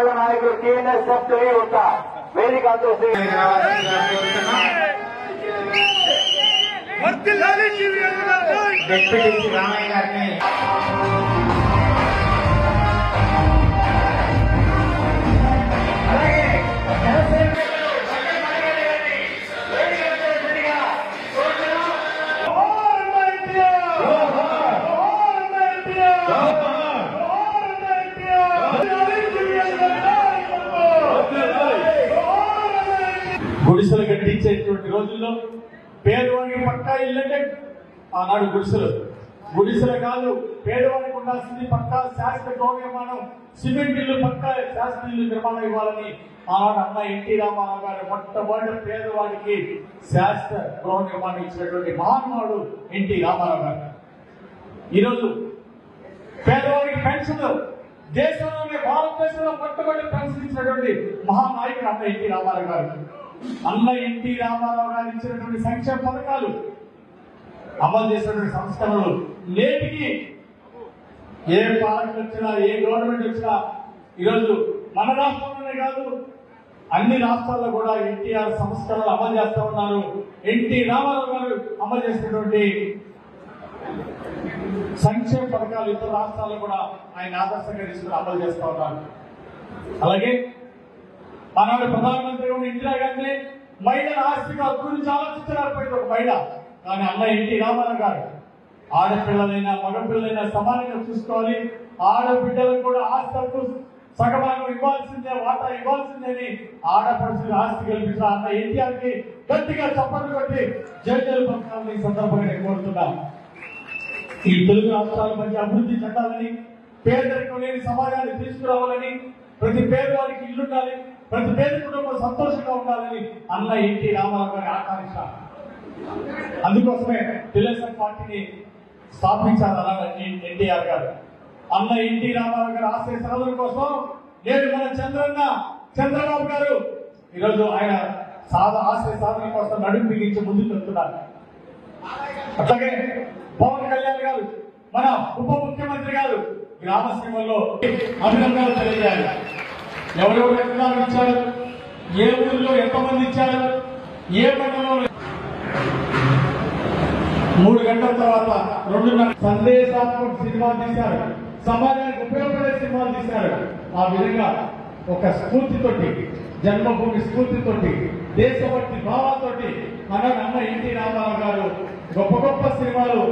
మండల నాయకులు టీఎన్ఎస్ఎఫ్ యొక్క వేదిక డిప్యూటీ రామయ్య గారిని గుడిసెలు కట్టించేటువంటి రోజుల్లో పేదవాడికి పక్కా ఇల్లంటే ఆనాడు గుడిసెలు కాదు, పేదవాడికి ఉండాల్సింది పక్కా శాశ్వత గృహ నిర్మాణం, సిమెంట్ ఇల్లు పక్కా శాశ్వత ఇల్లు నిర్మాణం ఇవ్వాలని ఆనాడు అన్న ఎన్టీ రామారావు గారు మొట్టమొదటి పేదవాడికి శాశ్వత గృహ నిర్మాణం ఇచ్చినటువంటి మహానుభావుడు ఎన్టీ రామారావు గారు. ఈరోజు పేదవాడికి పెన్షన్, దేశంలోనే భారతదేశంలో మొట్టమొదటి పెన్షన్ ఇచ్చినటువంటి మహానాయకుడు అన్న ఎన్టీ రామారావు గారు. అన్న ఎన్టీ రామారావు గారు ఇచ్చినటువంటి సంక్షేమ పథకాలు, అమలు చేసినటువంటి సంస్కరణలు నేటికి ఏ పాలకులు వచ్చినా, ఏ గవర్నమెంట్ వచ్చినా ఈరోజు మన రాష్ట్రంలోనే కాదు అన్ని రాష్ట్రాల్లో కూడా ఎన్టీఆర్ సంస్కరణలు అమలు చేస్తా ఉన్నారు. ఎన్టీ రామారావు గారు అమలు చేసినటువంటి సంక్షేమ పథకాలు ఇతర రాష్ట్రాల్లో కూడా ఆయన ఆదర్శంగా తీసుకుని అమలు చేస్తా ఉన్నారు. అలాగే ఆనాడు ప్రధానమంత్రి ఉన్న ఇందిరాగాంధీ మహిళల ఆస్తిక హక్కు గురించి ఆలోచించలేకపోయింది ఒక మహిళ. కానీ అన్న ఎన్టీ రామారావు గారు ఆడపిల్లలైనా మగపిల్లలైనా సమానంగా చూసుకోవాలి, ఆడబిడ్డలకు కూడా ఆస్తి హక్కు సగభాగం ఇవ్వాల్సిందే, వాటా ఇవ్వాల్సిందే అని ఆడపడుచులకు ఆస్తి కల్పించిన అన్న ఎన్టీఆర్ కి గట్టిగా చప్పట్లు కొట్టి జైలు పథకాలను ఈ సందర్భంగా నేను కోరుతున్నాను. ఈ తెలుగు రాష్ట్రాల మధ్య అభివృద్ధి చెందాలని, పేదరికం లేని సమాజాన్ని తీసుకురావాలని, ప్రతి పేదవారికి ఇల్లుండాలి, ప్రతి పేద కుటుంబం సంతోషంగా ఉండాలని అన్న ఎన్టీ రామారావు గారి ఆకాంక్ష. అందుకోసమే తెలుగుదేశం పార్టీని స్థాపించారు అన్న ఎన్టీఆర్ గారు. అన్న ఎన్టీ రామారావు గారి ఆశయ సాధన కోసం నేడు మన చంద్రబాబు గారు ఈరోజు ఆయన ఆశయ సాధన కోసం నడుము బిగించి ముందుకు వెళ్తున్నారు. అట్లాగే పవన్ కళ్యాణ్ గారు, మన ఉప ముఖ్యమంత్రి గారు గ్రామ సీమల్లో అభినందనలు తెలియజేయాలి. ఎవరెవరు ఎకరాలు ఇచ్చారు, ఏ ఊరిలో ఎంతమంది ఇచ్చారు, ఏ మండలంలో. 3 గంటల తర్వాత 2:30 సందేశాత్మక సినిమాలు తీశారు, సమాజానికి ఉపయోగపడే సినిమాలు తీశారు. ఆ విధంగా ఒక స్ఫూర్తితోటి, జన్మభూమి స్ఫూర్తితోటి, దేశభక్తి భావాలతోటి అన్న ఎన్టీ రామారావు గారు గొప్ప సినిమాలు,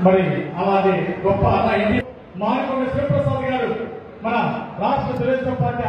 మరి అలాగే గొప్ప అన్న ఎన్టీ మానకొండ శివప్రసాద్ గారు మన రాష్ట్ర తెలుగుదేశం పార్టీ